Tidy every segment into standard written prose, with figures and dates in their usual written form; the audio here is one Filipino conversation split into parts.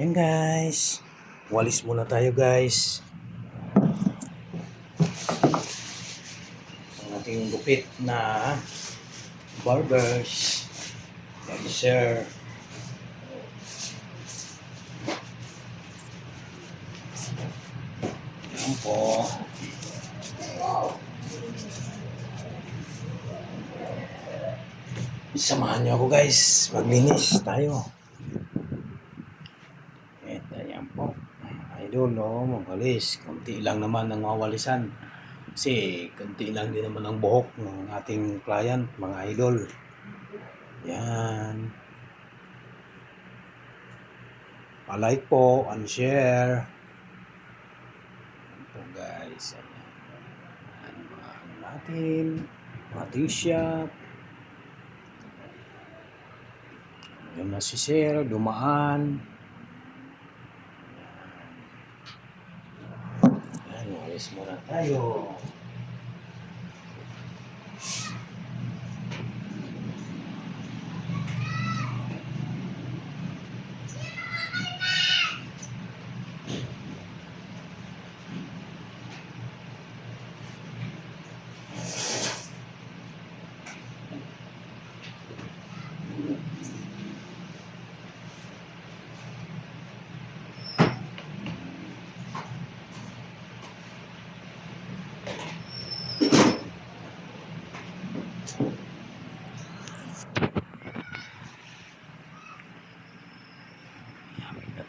Ayan guys, walis muna tayo guys. Ang ating gupit na barbers. Yes sir. Ayan po. Samahan niyo ako guys, maglinis tayo. Ayan po. Idol, magalis. Kunti lang naman ang mawalisan. Kasi kunti lang din naman ang buhok ng ating client, mga idol. Yan. Pa-like po and share. Yan po guys. Ayan natin. Ating shop. Yan na si Sir, dumaan. Yan, walis muna tayo.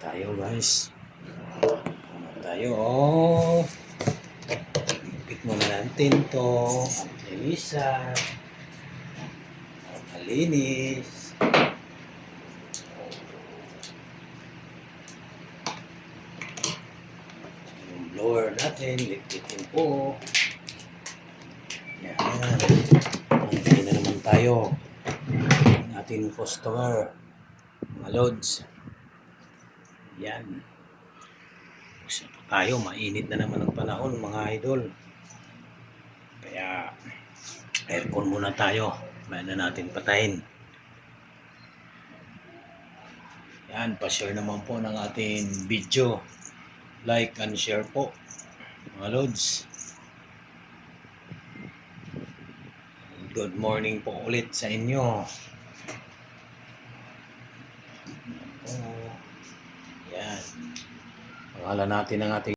Tayo guys. Tayo ipit muna natin to. Linisan. Malinis. Yung blower natin, lipitin po. Yan. Antay na naman tayo. Ating customer. Mga loads. Yan. Gusto pa tayo, mainit na naman ang panahon mga idol. Kaya aircon muna tayo. Bayan na natin patayin. Yan, pa-share naman po ng ating video. Like and share po mga loads. Good morning po ulit sa inyo. Yan. Pangalan natin ang ating